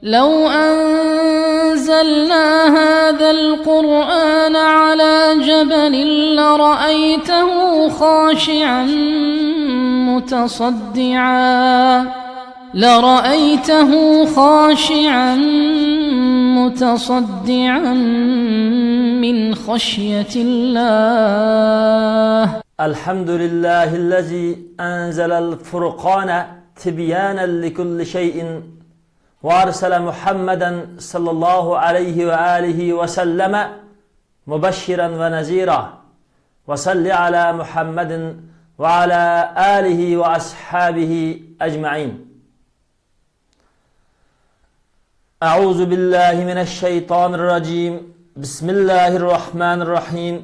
لو أنزلنا هذا القرآن على جبل لرأيته خاشعا متصدعا من خشية الله. الحمد لله الذي أنزل الفرقان تبيانا لكل شيء وأرسل محمدا صلى الله عليه وآله وسلم مبشرا ونذيرا. وصل على محمد وعلى آله وأصحابه أجمعين. أعوذ بالله من الشيطان الرجيم. بسم الله الرحمن الرحيم.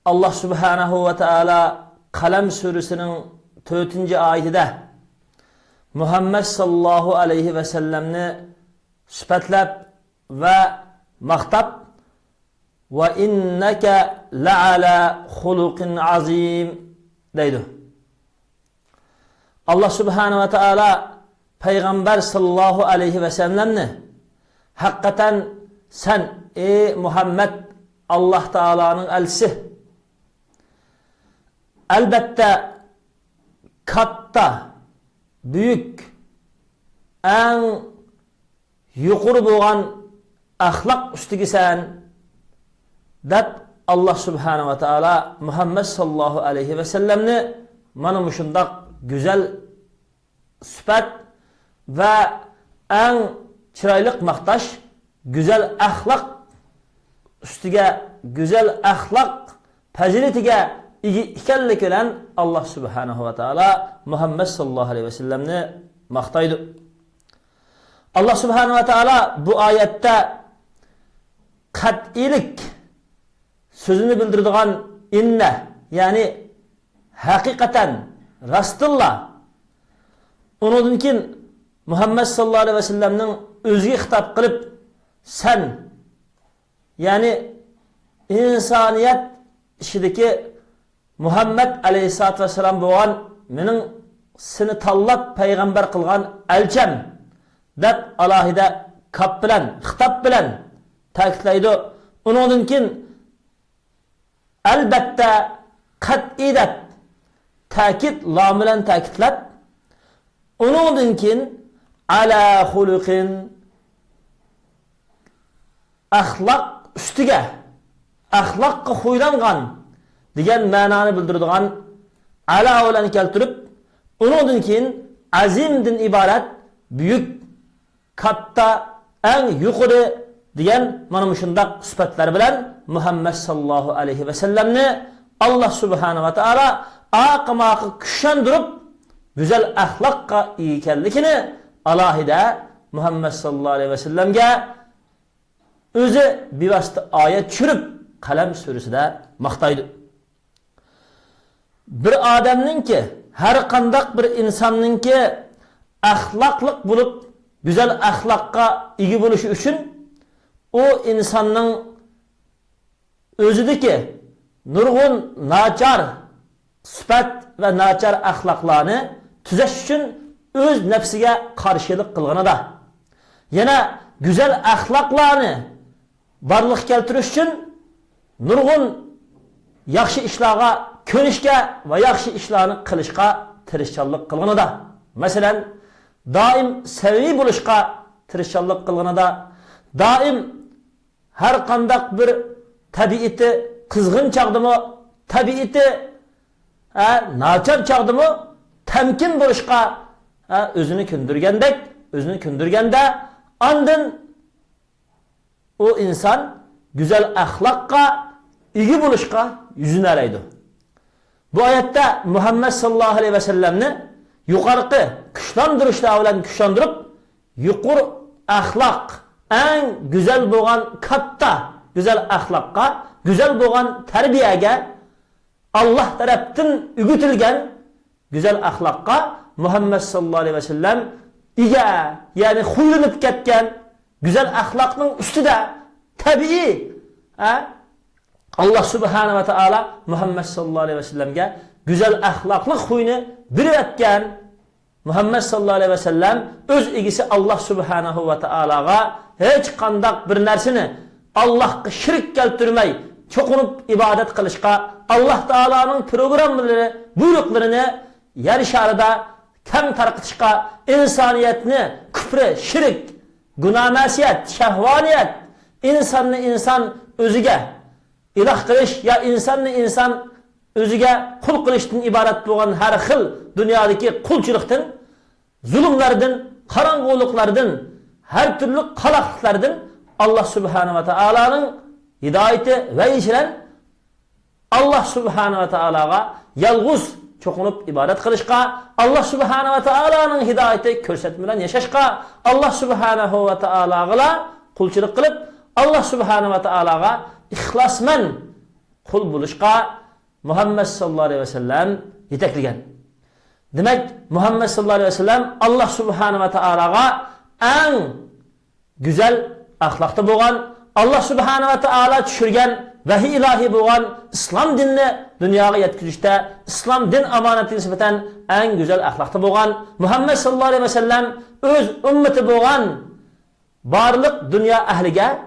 Allah Subhanahu ve Teala Kalem Suresi'nin 4. ayetinde Muhammed sallallahu aleyhi ve sellemni süpetlep ve maqtab ve inneke la'ala hulukin azim deydi. Allah Subhanahu ve Teala Peygamber sallallahu aleyhi ve sellemni hakikaten sen ey Muhammed Allah Teala'nın elçisi, elbette katta, büyük, en yuqur bolgan ahlak üstügi sen dep Allah Subhanahu ve Teala Muhammed sallallahu aleyhi ve sellemni mana muşundaq güzel süpet ve en çıraylık maqtaş, güzel ahlak üstüge, güzel ahlak faziletiga ikenlik bilen Allah Subhanahu ve Teala Muhammed sallallahu aleyhi ve sellemni maqtaydı. Allah Subhanahu ve Teala bu ayette kat'ilik sözünü bildirdiğin inne, yani hakikaten rastilla onunkin Muhammed sallallahu aleyhi ve sellemnin özüge hitap kılıp sen, yani insaniyet işideki Muhammed aleyhissalatu vesselam boğan menin seni tallap peygamber kılgan elçem dep alahide kap bilen, hitap bilen ta'kidlaydı. Onunkin elbette kat'i dep ta'kid lam bilen ta'kidlab onunkin ala hulukin ahlak üstüge, ahlakka huylangan degan ma'noni bildiradigan ala bilan keltirib, onunkin azimdan iborat büyük, katta, en yuqori degan mana shundaq sifatlar bilan Muhammed sallallahu aleyhi ve sellemni Allah Subhanahu ve Teala aqmaqı küşendirib güzel ahlakka ekanligini alahida Muhammed sallallahu aleyhi ve sellemge özü bevosita ayet tushirib Kalem Suresi'de maqtaydı. Bir adamninki, her kandak bir insanninki ahlaklık bulup güzel ahlakka igi buluşu üçün o insanın özüdeki nurgun naçar sıfat ve naçar ahlaklarını tüzeş üçün öz nefsige karşılık kılgını da yana güzel ahlaklarını varlık keltiriş üçün nurgun yaxşı işlağa könüşke ve yaxşı işlarını kılışka tirişçallık kılgını da. Mesela daim sevgi buluşka tirişçallık kılgını da, daim her kandak bir tabiiti kızgın çağdı mı, tabiiti naçar çağdı mı, temkin buluşka özünü kündürgende andın o insan güzel ahlakka igi buluşka yüzünü araydı. Bu ayette Muhammed sallallahu aleyhi ve sellemni yukarıkı küşlandırışta bilen küşlandırıp yukur ahlak, en güzel boğan katta güzel ahlakka, güzel boğan terbiyege Allah tarafından ügütülgen güzel ahlakka Muhammed sallallahu aleyhi ve sellem ige, yani huylanıp ketken güzel ahlakның üstüde tabii Allah Subhanahu ve Teala Muhammed sallallahu aleyhi ve sellemge güzel ahlaklık huyunu bir etken Muhammed sallallahu aleyhi ve sellem öz egisi Allah subhanahu ve ta'alaga hiç kandak bir narsini Allah'a şirk keltirmey çokunup ibadet kılışka Allah Ta'ala'nın programları, buyruklarını yer şarida kem tarqıtışka insaniyetini küfre, şirk, günahmasiyet, şehvaniyet insanını insan özüge ilah kılış ya insanını insan özüge kul kılıştın ibaret boğan her xil dünyadaki kulçılıktın, zulümlerden, karangoluklardan, her türlü kalaklıklardan Allah Subhanahu ve Taala'nın hidayeti ve işiren Allah Subhanahu ve Taala'ga yalğız çokunup ibadet kılışka, Allah Subhanahu ve Taala'nın hidayeti körsetmeden yaşaşka, Allah Subhanahu ve Taala'ga kulçılık kılıp, Allah Subhanahu ve Taala'ga ihlasmen kul buluşka Muhammed sallallahu aleyhi ve sellem yetekligen. Demek Muhammed sallallahu aleyhi ve sellem Allah Subhanahu ve Taala'ga en güzel ahlakta boğan, Allah Subhanahu ve Taala düşürgen vahiy ilahi boğan İslam dinini dünyaya yetkizişte İslam din amaneti nispeten en güzel ahlakta boğan Muhammed sallallahu aleyhi ve sellem öz ümmeti boğan barlık dünya ahlige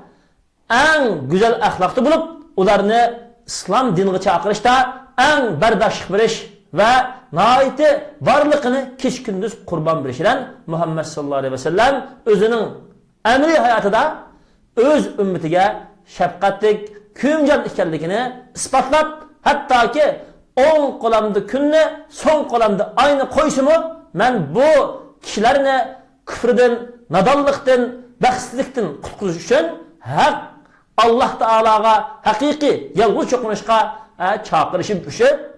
en güzel ahlakta bulup ularını İslam dinine çağırışta en berdaşlık veriş ve naiti varlıkını kiş gündüz kurban verişiren Muhammed sallallahu aleyhi ve sellem özünün emri hayatıda öz ümmetige şefkatlik, kümcan ikenlikini ispatlap hatta ki 10 kolamdı künne son kolamdı aynı koysumu men bu kişilerini küfrden, nadallıktan, bahtsizlikten kutkuzuş için hak Allah Teala'ga hakiki yalğız çokunuşka çağırışıp düşü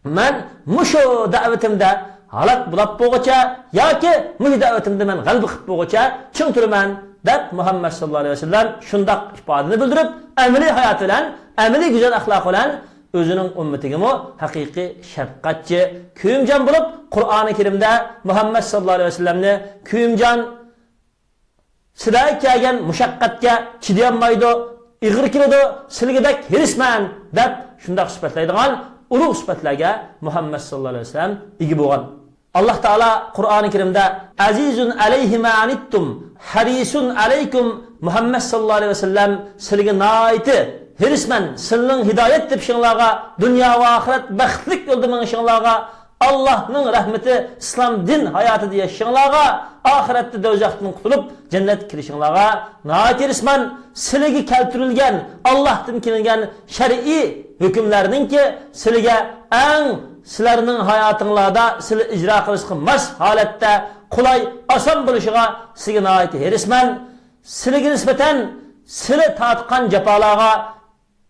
men muşu davetimde halak bulap boğaça ya ki mühi davetimde men galbi kıp boğaça çın türmen dep Muhammed sallallahu aleyhi ve sellem şundak ifadını bildirip emri hayat ile emri güzel ahlak ile özünün ümmetigimi hakiki şefkatçi kuyumcan bulup Kur'an-ı Kerim'de Muhammed sallallahu aleyhi ve sellemni kuyumcan silahı kelgen muşakkatga chidayanmaydi ig'ir keladi silgidek hirisman deb şundak sifatlaydigan ulug' sifatlarga Muhammed sallallahu aleyhi ve sellem ega bo'lgan. Allah Teala Kur'an-ı Kerim'de azizun aleyhi ma anittum harisun aleykum Muhammed sallallahu aleyhi ve sellem silgi naiti hirismen silin hidayet deb şinlaga dünya ve ahiret baxtlik yolda men şinlaga Allah'ın rahmeti İslam din hayatı diye şinlaga ahirette dozaqdan qutulup cennet kirişinlaga naiti hirismen silgi keltirilgen Allah'tan kelingen şer'i hükümlerinin ki silge en sizlerinin hayatınlarda sizi icra kılışkınmaz halette kolay asan buluşuğa sizin ayeti herismen sizin nispeten sizi tatkan cephalağa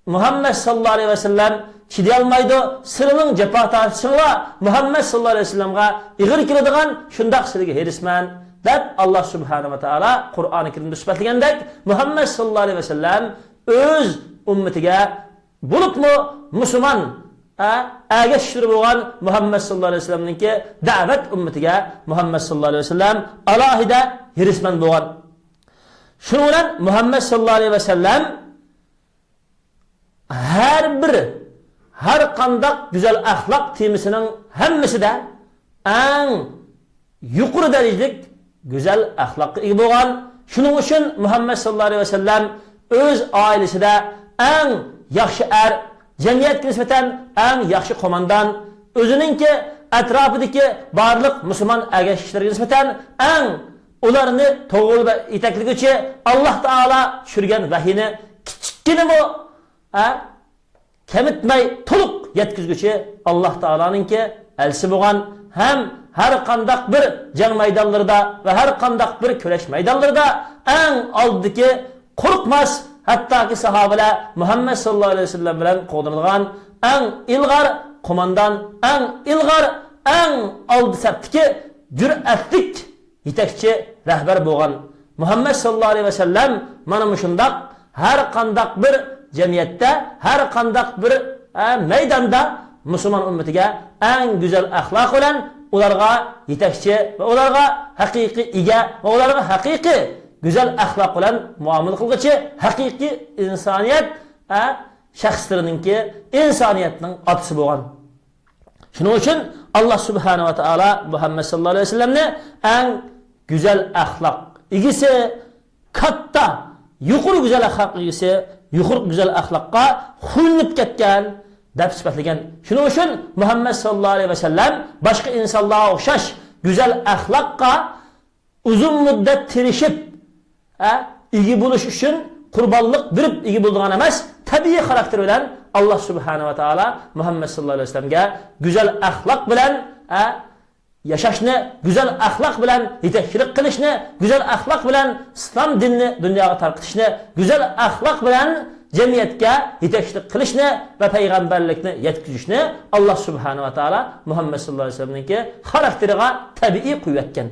Muhammed sallallahu aleyhi ve sellem çidiyalmaydı sizin cepha tartışınla Muhammed sallallahu aleyhi ve sellem'e iğir kiladigan şundak sizin herismen deb Allah subhanahu ve taala Kur'an-ı Kerim'de sübetligендek Muhammed sallallahu aleyhi ve sellem öz ümmetige bulup mu Müslüman Ağaçtır boğan Muhammed sallallahu aleyhi ve sellem'ninki davet ümmetiga Muhammed sallallahu aleyhi ve sellem alahide hirismen boğan. Şunu bilen Muhammed sallallahu aleyhi ve sellem her kandak güzel ahlak temisinin hemmesi de en yukarı derecelik güzel ahlakı iyi boğan. Şunun için Muhammed sallallahu aleyhi ve sellem öz ailesi de en yaxşı cemiyet nispeten en yaxşı komandan özününki etrafındaki barlık Müslüman ergeçliklerine nispeten en ularını toğul ve itekligiçi Allah Teala düşürgen vahiyini kiçikkini mu kemitmey toluk yetkizgiçi Allah Teala'nınki elsi boğan hem her kandak bir ceng meydanlarında ve her kandak bir köleş meydanlarında en aldıki korkmaz hatta ki sahabeler Muhammed sallallahu aleyhi ve sellem bilen kodlanılgan en ilgar komandan en ilgar en aldı septiki cüretlik yetekçi rehber boğan Muhammed sallallahu aleyhi ve sellem mana şundak her kandak bir cemiyette her kandak bir meydanda Müslüman ümmetiga en güzel ahlak olan ularga yetekçi ve ularga hakiki ige ve ularga hakiki güzel ahlak olan muamele kılgıcı hakiki insaniyet şahslarınınki insaniyetinin atısı boğan. Shuning uchun Alloh subhanahu va taolo Muhammad sallallohu alayhi vasallamni eng go'zal axloq egisi, katta, yuqori go'zal axloq egisi, yuqori go'zal axloqqa xulinib ketgan deb sifatlagan. Shuning uchun Muhammad sallallohu alayhi vasallam boshqa insonlarga o'xshash go'zal axloqqa uzun muddat tirishib, ega bo'lish uchun qurbonlik berib ega bo'lgan emas, tabiiy xarakter bilan Alloh subhanahu va taolo Muhammad sallallohu alayhi vasallamga go'zal axloq bilan yashashni, go'zal axloq bilan yetakchilik qilishni, go'zal axloq bilan islom dinini dunyoga tarqatishni, go'zal axloq bilan jamiyatga yetakchilik qilishni va payg'ambarlikni yetkazishni Alloh subhanahu va taolo Muhammad sallallohu alayhi vasallamning xarakteriga tabiiy qo'yayotgan.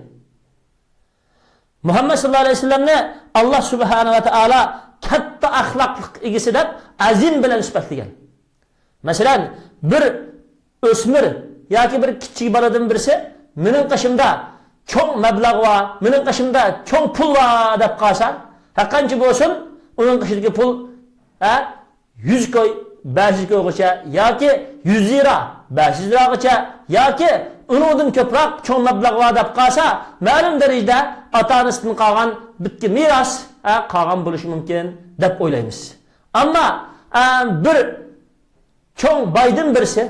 Muhammad sallallohu alayhi vasallamni Alloh subhanahu va taolo katta axloqlik egisi deb azim bilan sifatlagan. Masalan, bir o'smir yoki bir kichik boladan birisi mening qishimda cho'ng mablag' va mening qishimda cho'ng pul va deb qolsa, qancha bo'lsin, uning qishidagi pul 100 koy, 500 koygacha yoki 100 lira, 500 liragacha yoki undan ko'proq cho'ng mablag' va deb qolsa, ma'lum darajada ota-onasidan qolgan bitki meros qolgan bo'lishi mumkin deb o'ylaymiz. Ammo bir cho'ng boydan birisi,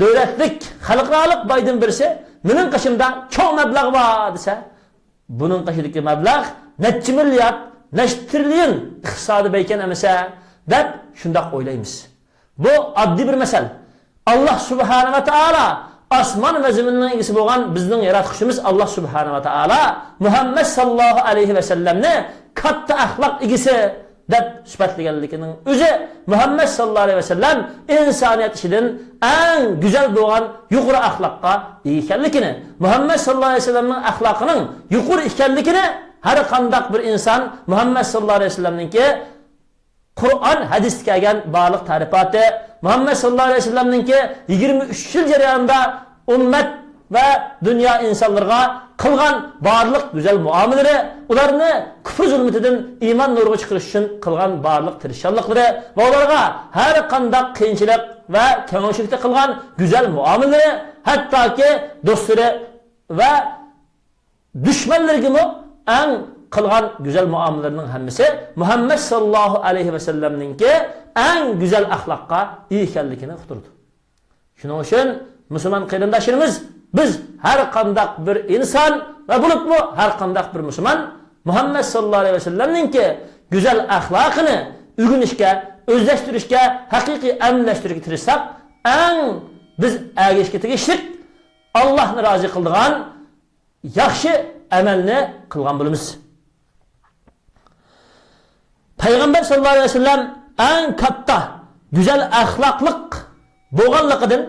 davlatlik, xalqaro boydan birisi mening qishimda cho'ng mablag' bor desa, buning qishidagi mablag' necha milliard, necha trillion iqtisodiy baykan emasa deb shundoq o'ylaymiz. Bu oddiy bir masal. Alloh subhanahu va taolo osmon va zaminning egasi bo'lgan bizning yaratuvchimiz Alloh subhanahu va taolo Muhammad sallallohu alayhi vasallamni katta axloq egasi deb sifatlaganligining o'zi Muhammad sallallohu alayhi vasallam insoniyat ishidan eng go'zal bo'lgan yuqori axloqqa ega ekanligini, Muhammad sallallohu alayhi vasallamning axloqining yuqori ekanligini har qanday bir inson Muhammad sallallohu alayhi vasallamningki Qur'on hadisga kelgan barliq ta'rifoti, Muhammad sallallohu alayhi vasallamningki 23 yil jarayonida ummat va dunyo insonlarga qilgan barliq go'zal muomalalari, ularni kufr zulmatidan iymon nuriga chiqarish uchun qilgan barliq tirishchanliklari va ularga har qanday qiyinchilik va kamchilikda qilgan go'zal muomalalari, hattoki do'stlari va dushmanlariga eng qilgan go'zal muomalalarining hammasi Muhammad sallallohu alayhi vasallamningki eng go'zal axloqqa ega ekanligini uqtirdi. Shuning uchun musulmon qarindoshlarimiz, biz har qanday bir inson va bo'libmi har qanday bir musulmon Muhammad sallallohu alayhi vasallamningki go'zal axloqini o'rganishga, o'zlashtirishga, haqiqiy amlashtirishga tirishsak, eng biz agishga tegishlik Allohni rozi qildigan yaxshi amalni qilgan bo'lamiz. Payg'ambar sallallohu alayhi vasallam eng katta go'zal axloqlik bo'lganligidan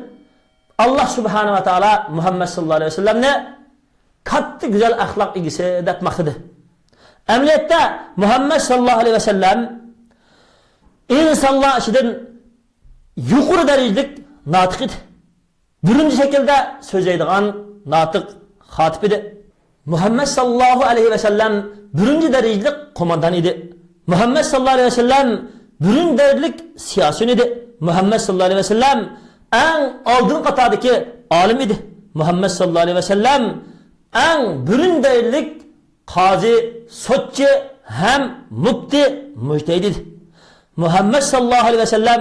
Alloh subhanahu va taolo Muhammad sallallohu alayhi vasallamni katta go'zal axloq egasi deb maqtadi. Amaliyotda Muhammad sallallohu alayhi vasallam insonlar ichidan yuqori darajalik notiq edi. Birinchi shaklda so'zlaydigan notiq xotib edi. Muhammad sallallohu alayhi vasallam birinchi darajalik qo'mondon edi. Muhammad sallallohu alayhi vasallam birinchi darajalik siyosiy edi. Muhammad sallallohu alayhi vasallam eng oldin qatordagi olim edi. Muhammad sallallohu alayhi vasallam eng birinchi darajalik qozi, sotchi ham mufti, mujtahid edi. Muhammad sallallohu alayhi vasallam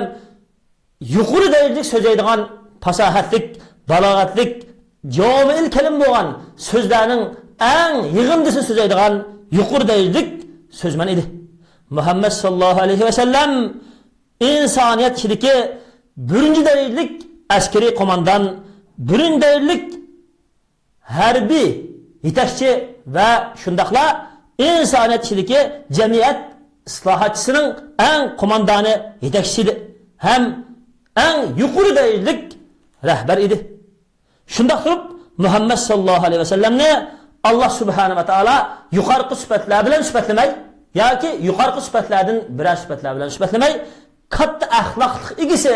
yuqori darajalik so'zlaydigan fasohatlik, balog'atlik, javomi'il kalim bo'lgan so'zlarning eng yig'indisi so'zlaydigan yuqori darajalik so'zman edi. Muhammad sallallohu alayhi vasallam insoniyat ichidagi birinchi darajalik askariy qo'mondon, birinchi darajalik harbiy yetakchi va shundaqla insoniyat ichidagi jamiyat islohotchisining eng qo'mondoni, yetakchisi edi. Ham eng yuqori darajalik rahbar edi. Shundaq turib Muhammad sallallohu alayhi vasallamni Alloh subhanahu va taolo yuqorqi sifatlar bilan sifatlamay yoki yuqorqi sifatlardan biror sifatlar bilan sifatlamay, katta axloqlik egisi,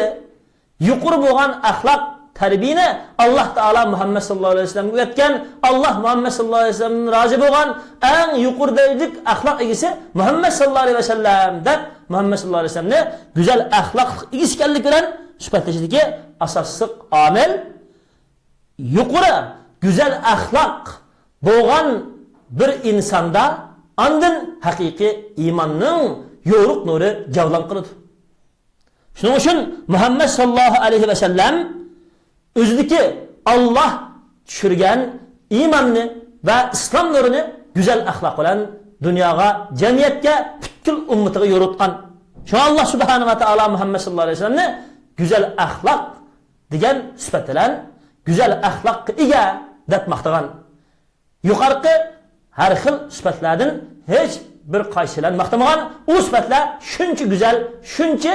yuqori bo'lgan axloq tarbiyani Alloh taolo Muhammad sallallohu alayhi vasallamga o'rgatgan. Alloh Muhammad sallallohu alayhi vasallamdan rozi bo'lgan eng yuqori darajalik axloq egisi Muhammad sallallohu alayhi vasallam deb Muhammad sallallohu alayhi vasallamni go'zal axloq egisi ekanligi bilan sifatlashidagi asosiy omil yuqori güzel ahlak bo'lgan bir insonda andın haqiqiy iymonning yo'ruq nuri javlan qiladi. Shuning uchun Muhammad sallallohu alayhi va sallam o'zidagi Allah tushirgan iymonni va islom nurini güzel ahlak bilan dunyoga, jamiyatga, butkul ummatiga yo'ritgan. Shuna Allah subhanahu va taolo Muhammad sallallohu alayhi va sallamni güzel ahlak degan sifat bilan güzel ahlakka ega deb maqtagan. Yuqorqi har xil sifatlardan hech bir qaysilan maqtamagan. U sifatlar shuncha güzel, shuncha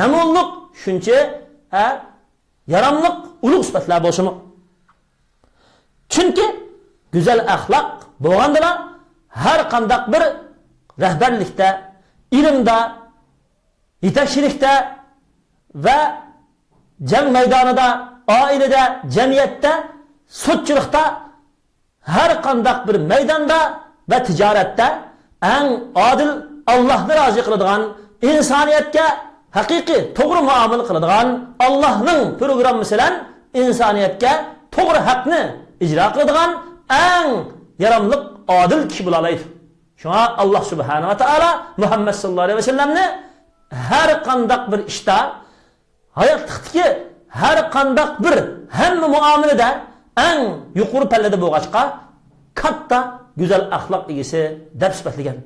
namunliq, shuncha yaramliq, ulug' sifatlar bo'lsa-mu. Chunki güzel ahlak bo'lganda har qanday bir rahbarlikda, ilmda, yetakchilikda va jang maydonida, oilada, jamiyatda, sudchilikda, har qanday bir maydonda va tijoratda eng odil, Allohni rozi qiladigan, insoniyatga haqiqiy to'g'ri muomala qiladigan, Allohning programmasi bilan insoniyatga to'g'ri haqni ijro qiladigan eng yaramli odil kishi bo'la oladi. Shuna Alloh subhanahu va taolo Muhammad sallallohu alayhi va sallamni har qanday bir ishda, hayotdagi har qanday bir hamma muomalada eng yuqori pallada bo'lg'achqa katta go'zal axloq egasi deb sifatlagan.